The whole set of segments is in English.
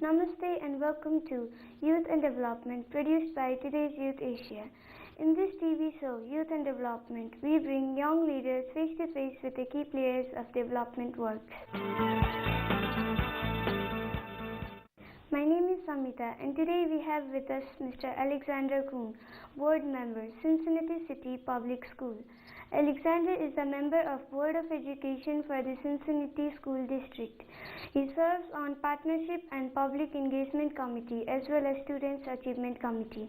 Namaste and welcome to Youth and Development produced by Today's Youth Asia. In this TV show, Youth and Development, we bring young leaders face to face with the key players of development works. My name is Samita and today we have with us Mr. Alexander Kuhns, Board Member, Cincinnati City Public School. Alexander is a member of Board of Education for the Cincinnati School District. He serves on Partnership and Public Engagement Committee as well as Students Achievement Committee.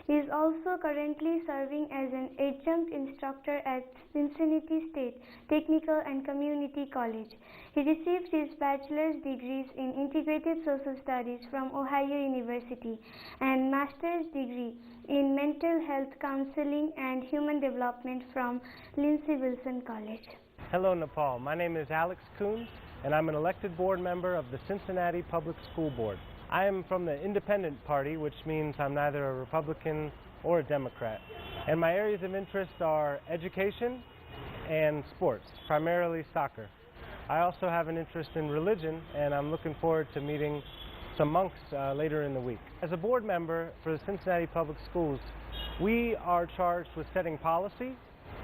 He is also currently serving as an adjunct instructor at Cincinnati State Technical and Community College. He received his bachelor's degrees in Integrated Social Studies from Ohio University and master's degree in Mental Health Counseling and Human Development from Lindsey Wilson College. Hello Nepal, my name is Alex Kuhns and I'm an elected board member of the Cincinnati Public School Board. I am from the Independent Party, which means I'm neither a Republican or a Democrat. And my areas of interest are education and sports, primarily soccer. I also have an interest in religion and I'm looking forward to meeting some monks later in the week. As a board member for the Cincinnati Public Schools, we are charged with setting policy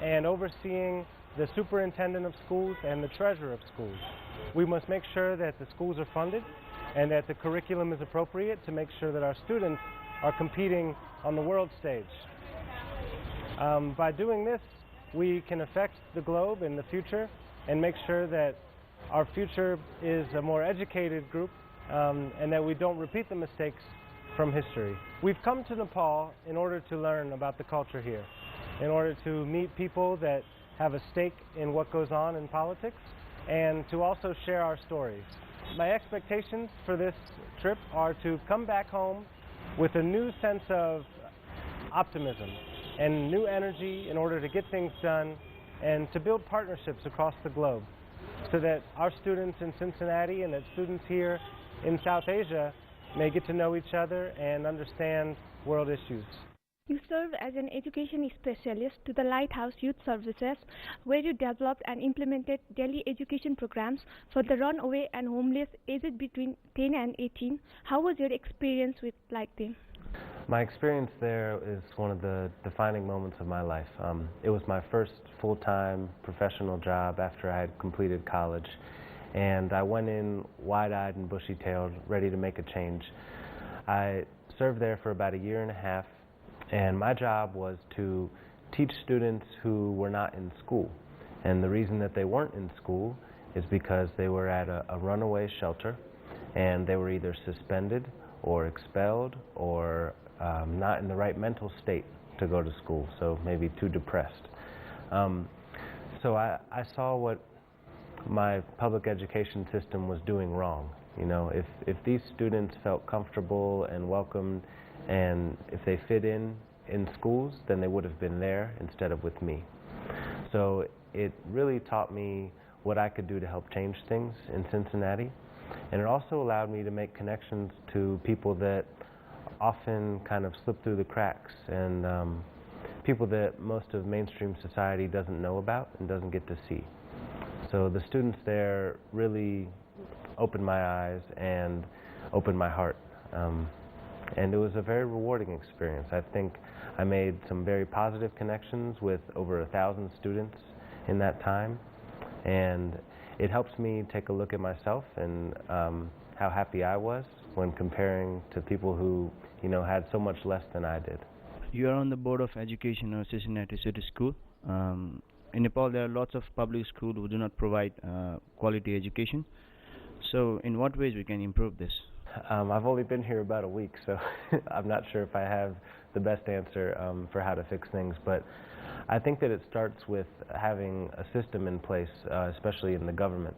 and overseeing the superintendent of schools and the treasurer of schools. We must make sure that the schools are funded and that the curriculum is appropriate to make sure that our students are competing on the world stage. By doing this, we can affect the globe in the future and make sure that our future is a more educated group and that we don't repeat the mistakes from history. We've come to Nepal in order to learn about the culture here, in order to meet people that have a stake in what goes on in politics, and to also share our stories. My expectations for this trip are to come back home with a new sense of optimism and new energy in order to get things done and to build partnerships across the globe so that our students in Cincinnati and that students here in South Asia may get to know each other and understand world issues. You serve as an education specialist to the Lighthouse Youth Services, where you developed and implemented daily education programs for the runaway and homeless aged between 10 and 18. How was your experience with them? My experience there is one of the defining moments of my life. It was my first full-time professional job after I had completed college, and I went in wide-eyed and bushy-tailed, ready to make a change. I served there for about a year and a half, and my job was to teach students who were not in school. And the reason that they weren't in school is because they were at a runaway shelter, and they were either suspended or expelled or not in the right mental state to go to school, so maybe too depressed. So I saw what my public education system was doing wrong. You know, if these students felt comfortable and welcomed, and if they fit in schools, then they would have been there instead of with me. So it really taught me what I could do to help change things in Cincinnati, and it also allowed me to make connections to people that often kind of slip through the cracks, and people that most of mainstream society doesn't know about and doesn't get to see. So the students there really opened my eyes and opened my heart. And it was a very rewarding experience. I think I made some very positive connections with over 1,000 students in that time. And it helps me take a look at myself and how happy I was when comparing to people who, had so much less than I did. You are on the Board of Education of Cincinnati City School. In Nepal, there are lots of public schools who do not provide quality education. So in what ways we can improve this? I've only been here about a week, so I'm not sure if I have the best answer for how to fix things, but I think that it starts with having a system in place, especially in the government.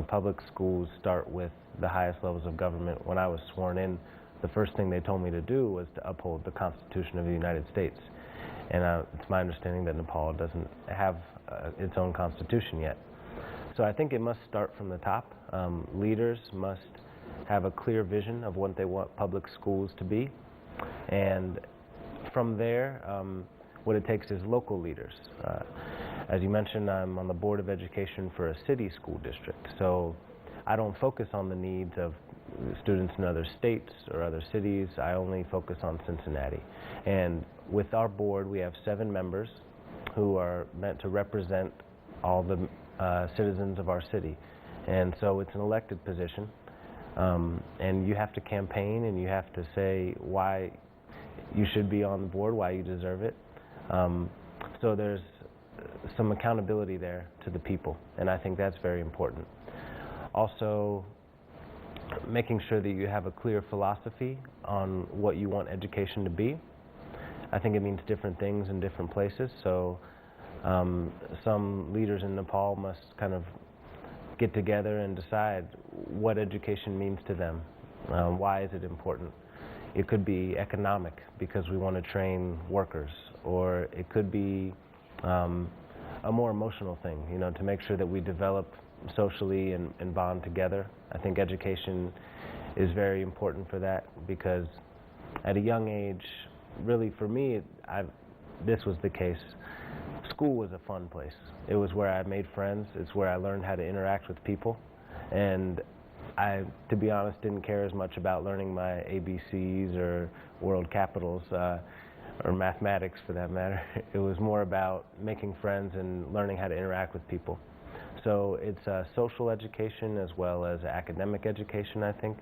Public schools start with the highest levels of government. When I was sworn in, the first thing they told me to do was to uphold the Constitution of the United States. And it's my understanding that Nepal doesn't have its own constitution yet. So I think it must start from the top. Leaders must have a clear vision of what they want public schools to be. And from there, what it takes is local leaders. As you mentioned, I'm on the Board of Education for a city school district. So I don't focus on the needs of students in other states or other cities. I only focus on Cincinnati. And with our board, we have 7 members who are meant to represent all the citizens of our city. And so it's an elected position. And you have to campaign and you have to say why you should be on the board, why you deserve it. So there's some accountability there to the people, and I think that's very important. Also, making sure that you have a clear philosophy on what you want education to be. I think it means different things in different places, so some leaders in Nepal must kind of get together and decide what education means to them. Why is it important? It could be economic, because we want to train workers, or it could be a more emotional thing, you know, to make sure that we develop socially and bond together. I think education is very important for that, because at a young age, really for me, this was the case. School was a fun place. It was where I made friends. It's where I learned how to interact with people. And I, to be honest, didn't care as much about learning my ABCs or world capitals or mathematics for that matter. It was more about making friends and learning how to interact with people. So it's social education as well as academic education, I think.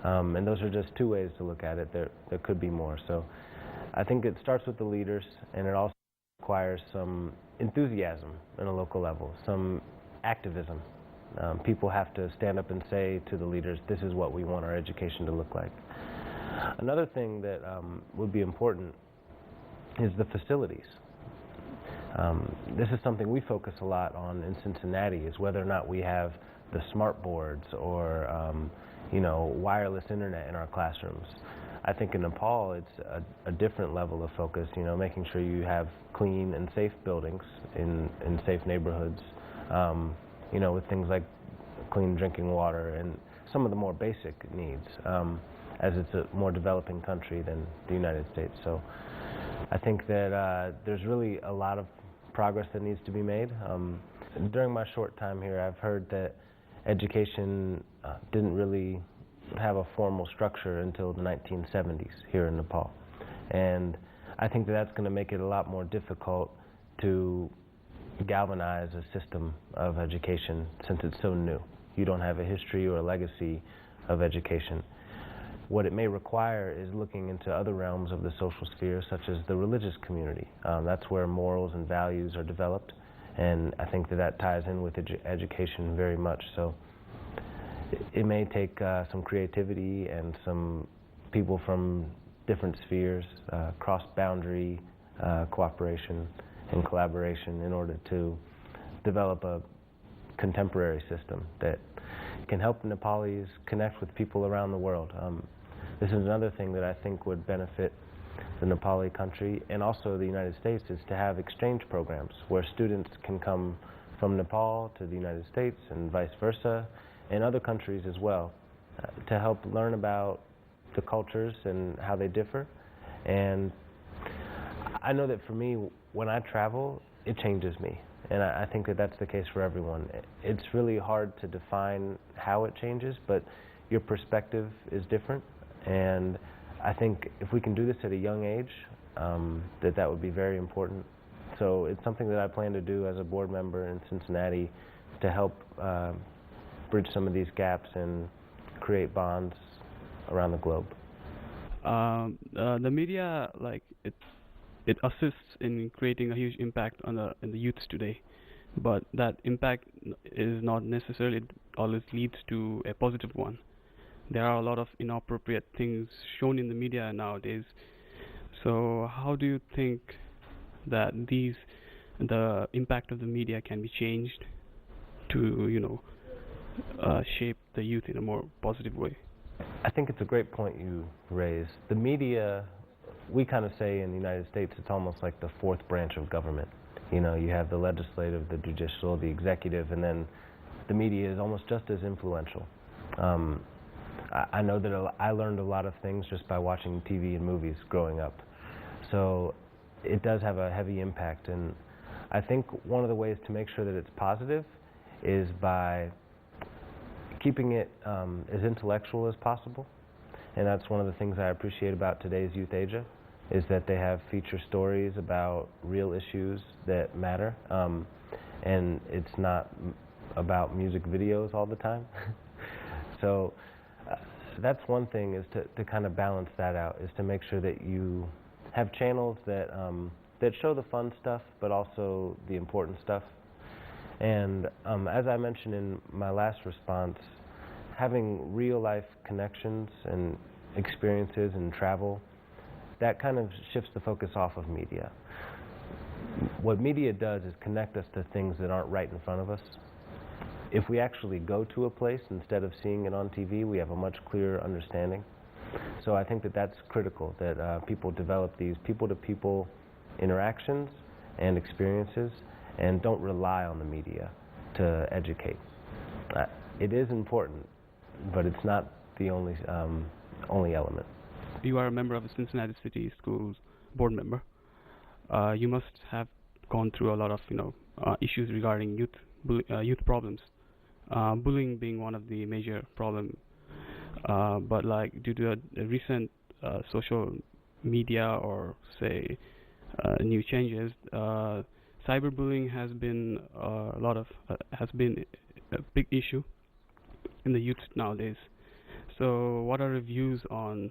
And those are just 2 ways to look at it. There could be more. So I think it starts with the leaders, and it also requires some enthusiasm at a local level, some activism. People have to stand up and say to the leaders, this is what we want our education to look like. Another thing that would be important is the facilities. This is something we focus a lot on in Cincinnati, is whether or not we have the smart boards or you know, wireless internet in our classrooms. I think in Nepal it's a different level of focus, you know, making sure you have clean and safe buildings in safe neighborhoods, you know, with things like clean drinking water and some of the more basic needs, as it's a more developing country than the United States. So I think that there's really a lot of progress that needs to be made. During my short time here, I've heard that education didn't really have a formal structure until the 1970s here in Nepal. And I think that that's going to make it a lot more difficult to galvanize a system of education since it's so new. You don't have a history or a legacy of education. What it may require is looking into other realms of the social sphere, such as the religious community. That's where morals and values are developed, and I think that that ties in with education very much. So it may take some creativity and some people from different spheres, cross-boundary cooperation and collaboration in order to develop a contemporary system that can help Nepalis connect with people around the world. This is another thing that I think would benefit the Nepali country and also the United States, is to have exchange programs where students can come from Nepal to the United States and vice versa, and other countries as well, to help learn about the cultures and how they differ. And I know that for me, when I travel, it changes me. And I think that that's the case for everyone. It's really hard to define how it changes, but your perspective is different. And I think if we can do this at a young age, that would be very important. So it's something that I plan to do as a board member in Cincinnati to help bridge some of these gaps and create bonds around the globe. The media, like it assists in creating a huge impact on in the youths today, but that impact is not necessarily always leads to a positive one. There are a lot of inappropriate things shown in the media nowadays. So how do you think that the impact of the media can be changed to, you know, shape the youth in a more positive way? I think it's a great point you raised. The media, we kind of say in the United States, it's almost like the fourth branch of government. You know, you have the legislative, the judicial, the executive, and then the media is almost just as influential. I know that I learned a lot of things just by watching TV and movies growing up. So it does have a heavy impact, and I think one of the ways to make sure that it's positive is by keeping it as intellectual as possible. And that's one of the things I appreciate about today's Youth Asia, is that they have feature stories about real issues that matter. And it's not about music videos all the time. So that's one thing, is to kind of balance that out, is to make sure that you have channels that that show the fun stuff, but also the important stuff. And as I mentioned in my last response, having real life connections and experiences and travel, that kind of shifts the focus off of media. What media does is connect us to things that aren't right in front of us. If we actually go to a place instead of seeing it on TV, we have a much clearer understanding. So I think that that's critical, that people develop these people-to-people interactions and experiences, and don't rely on the media to educate. It is important, but it's not the only element. You are a member of the Cincinnati City Schools board member. You must have gone through a lot of issues regarding youth problems. Bullying being one of the major problems, but like due to a recent social media or say new changes, cyberbullying has been a big issue in the youth nowadays. So what are your views on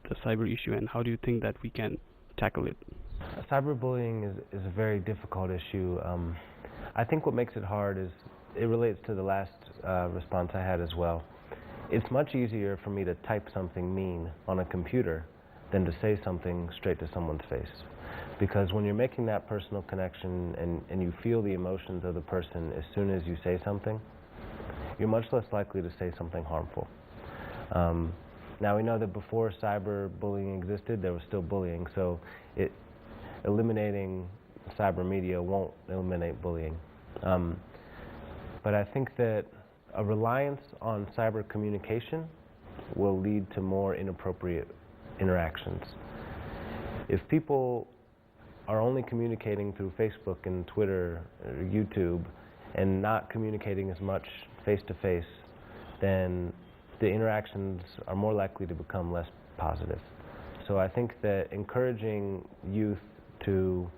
the cyber issue, and how do you think that we can tackle it? Cyberbullying is a very difficult issue. I think what makes it hard is, it relates to the last response I had as well. It's much easier for me to type something mean on a computer than to say something straight to someone's face. Because when you're making that personal connection and you feel the emotions of the person as soon as you say something, you're much less likely to say something harmful. Now we know that before cyberbullying existed, there was still bullying, so eliminating cyber media won't eliminate bullying. But I think that a reliance on cyber communication will lead to more inappropriate interactions. If people are only communicating through Facebook and Twitter or YouTube and not communicating as much face-to-face, then the interactions are more likely to become less positive. So I think that encouraging youth to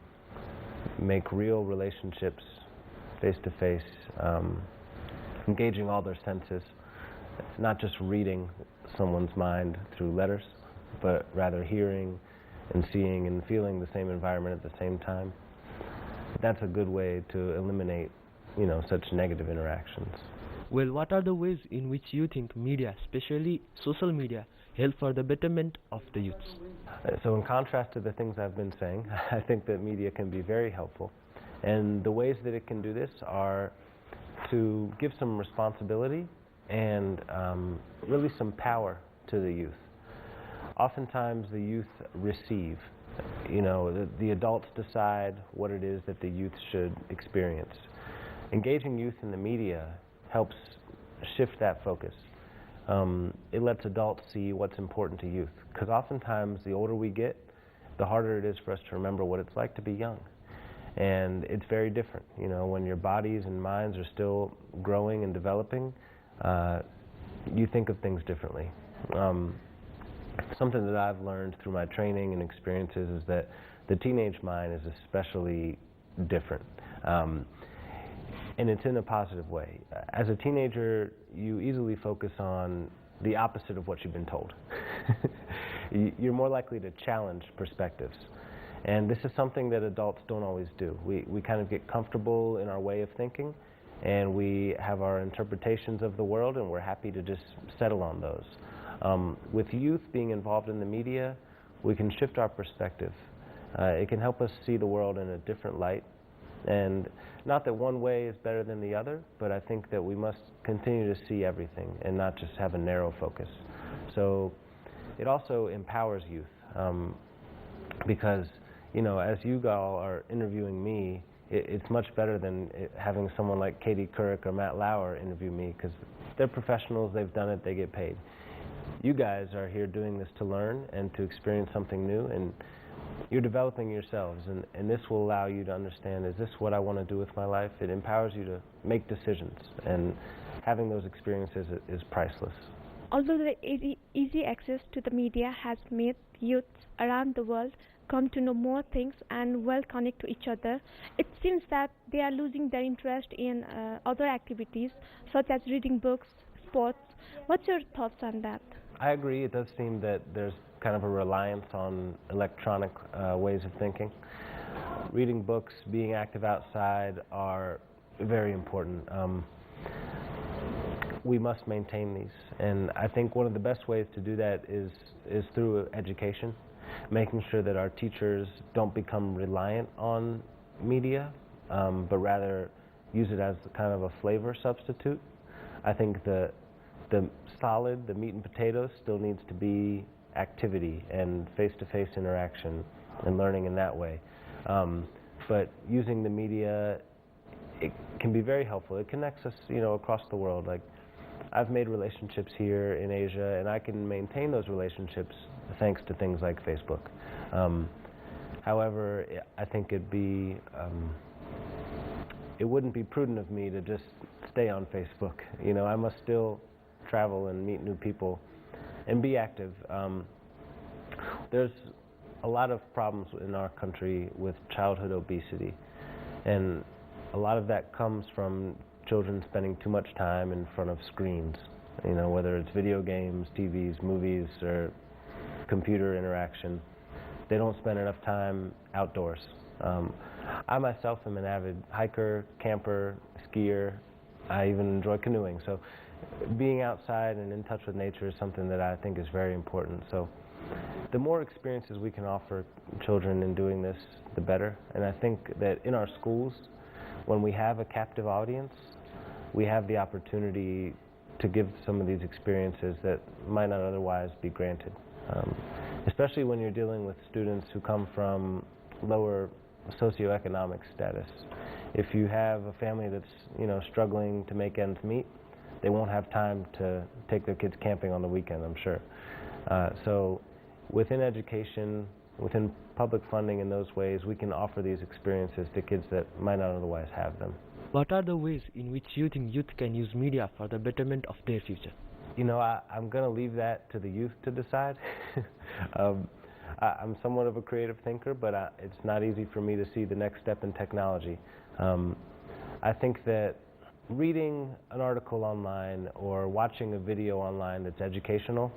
make real relationships face-to-face, engaging all their senses, not just reading someone's mind through letters, but rather hearing and seeing and feeling the same environment at the same time. That's a good way to eliminate, such negative interactions. Well, what are the ways in which you think media, especially social media, help for the betterment of the youths? So in contrast to the things I've been saying, I think that media can be very helpful. And the ways that it can do this are to give some responsibility and really some power to the youth. Oftentimes the youth receive. The adults decide what it is that the youth should experience. Engaging youth in the media helps shift that focus. It lets adults see what's important to youth, because oftentimes the older we get, the harder it is for us to remember what it's like to be young. And it's very different. When your bodies and minds are still growing and developing, you think of things differently. Something that I've learned through my training and experiences is that the teenage mind is especially different. And it's in a positive way. As a teenager, you easily focus on the opposite of what you've been told. You're more likely to challenge perspectives. And this is something that adults don't always do. We kind of get comfortable in our way of thinking, and we have our interpretations of the world, and we're happy to just settle on those. With youth being involved in the media, we can shift our perspective. It can help us see the world in a different light. And not that one way is better than the other, but I think that we must continue to see everything and not just have a narrow focus. So it also empowers youth, because as you all are interviewing me, it's much better than having someone like Katie Couric or Matt Lauer interview me, because they're professionals, they've done it, they get paid. You guys are here doing this to learn and to experience something new, and you're developing yourselves, and this will allow you to understand, is this what I want to do with my life? It empowers you to make decisions, and having those experiences is priceless. Although the easy access to the media has made youth around the world come to know more things and well connect to each other, it seems that they are losing their interest in other activities such as reading books, sports. What's your thoughts on that? I agree. It does seem that there's kind of a reliance on electronic ways of thinking. Reading books, being active outside are very important. We must maintain these, and I think one of the best ways to do that is through education, making sure that our teachers don't become reliant on media, but rather use it as kind of a flavor substitute. I think the meat and potatoes still needs to be activity and face-to-face interaction and learning in that way. But using the media, it can be very helpful. It connects us, across the world. Like, I've made relationships here in Asia, and I can maintain those relationships thanks to things like Facebook. However, I think it wouldn't be prudent of me to just stay on Facebook. I must still travel and meet new people and be active. There's a lot of problems in our country with childhood obesity, and a lot of that comes from children spending too much time in front of screens, whether it's video games, TVs, movies, or computer interaction. They don't spend enough time outdoors. I myself am an avid hiker, camper, skier. I even enjoy canoeing. So being outside and in touch with nature is something that I think is very important. So the more experiences we can offer children in doing this, the better. And I think that in our schools, when we have a captive audience, we have the opportunity to give some of these experiences that might not otherwise be granted. Especially when you're dealing with students who come from lower socioeconomic status. If you have a family that's struggling to make ends meet, they won't have time to take their kids camping on the weekend, I'm sure. So within education, within public funding in those ways, we can offer these experiences to kids that might not otherwise have them. What are the ways in which you think youth can use media for the betterment of their future? I'm going to leave that to the youth to decide. I'm somewhat of a creative thinker, but it's not easy for me to see the next step in technology. I think that reading an article online or watching a video online that's educational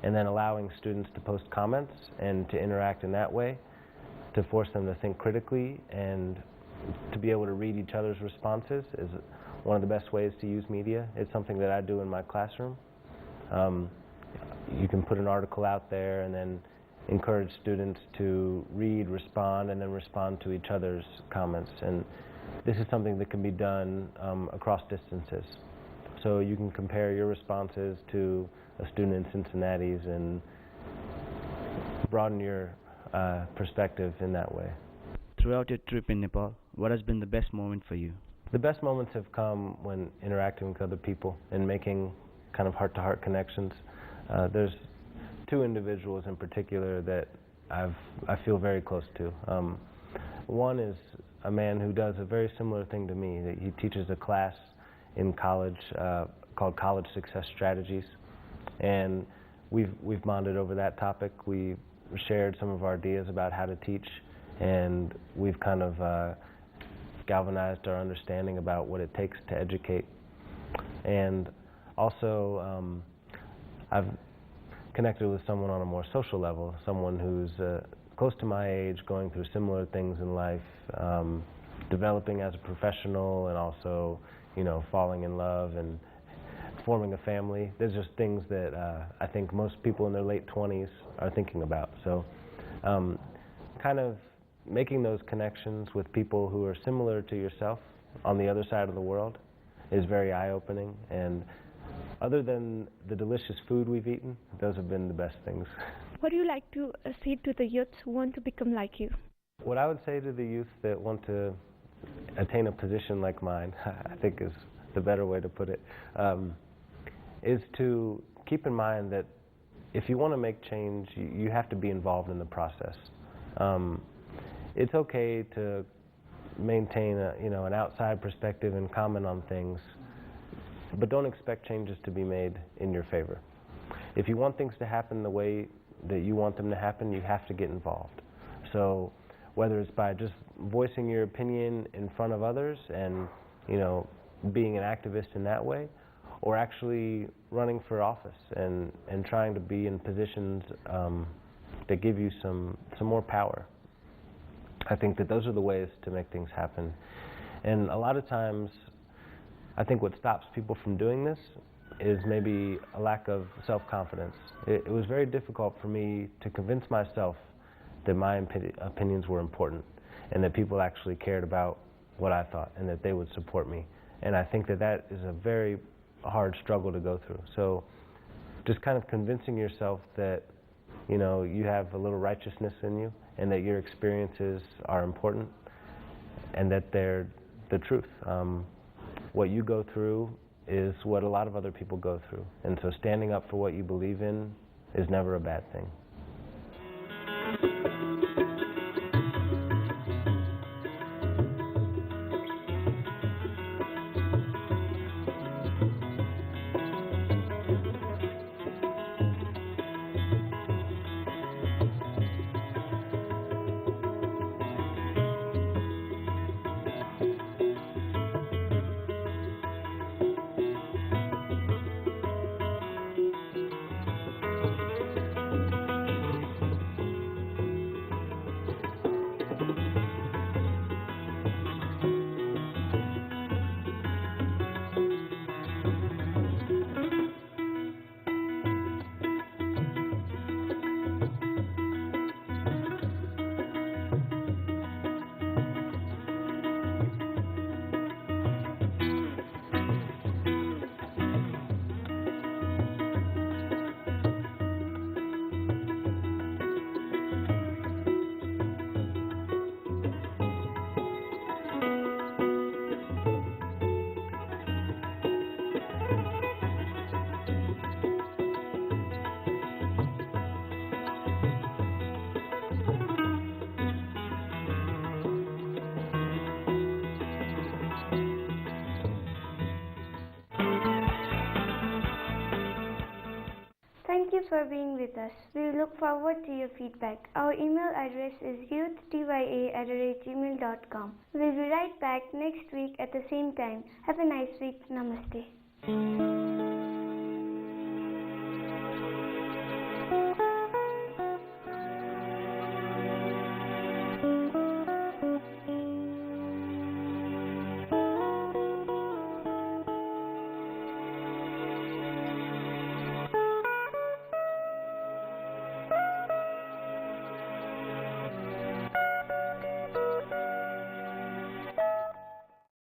and then allowing students to post comments and to interact in that way, to force them to think critically and to be able to read each other's responses is one of the best ways to use media. It's something that I do in my classroom. You can put an article out there and then encourage students to read, respond, and then respond to each other's comments. And this is something that can be done across distances. So you can compare your responses to a student in Cincinnati's and broaden your perspective in that way. Throughout your trip in Nepal, what has been the best moment for you? The best moments have come when interacting with other people and making kind of heart-to-heart connections. There's two individuals in particular that I feel very close to. One is a man who does a very similar thing to me. He teaches a class in college called College Success Strategies, and we've bonded over that topic. We've shared some of our ideas about how to teach, and we've kind of galvanized our understanding about what it takes to educate. And also, I've connected with someone on a more social level, someone who's close to my age, going through similar things in life, developing as a professional, and also, falling in love and forming a family. There's just things that I think most people in their late 20s are thinking about. So kind of making those connections with people who are similar to yourself on the other side of the world is very eye-opening. And other than the delicious food we've eaten, those have been the best things. What do you like to say to the youth who want to become like you? What I would say to the youth that want to attain a position like mine, I think is the better way to put it, is to keep in mind that if you want to make change, you have to be involved in the process. It's okay to maintain an outside perspective and comment on things, but don't expect changes to be made in your favor. If you want things to happen the way that you want them to happen, you have to get involved. So whether it's by just voicing your opinion in front of others and, you know, being an activist in that way, or actually running for office and trying to be in positions that give you some more power. I think that those are the ways to make things happen. And a lot of times, I think what stops people from doing this is maybe a lack of self-confidence. It was very difficult for me to convince myself that my opinions were important and that people actually cared about what I thought and that they would support me. And I think that that is a very hard struggle to go through. So just kind of convincing yourself that, you know, you have a little righteousness in you and that your experiences are important and that they're the truth. What you go through is what a lot of other people go through. And so standing up for what you believe in is never a bad thing. Thank you for being with us. We look forward to your feedback. Our email address is youthtya@gmail.com. We'll be right back next week at the same time. Have a nice week. Namaste.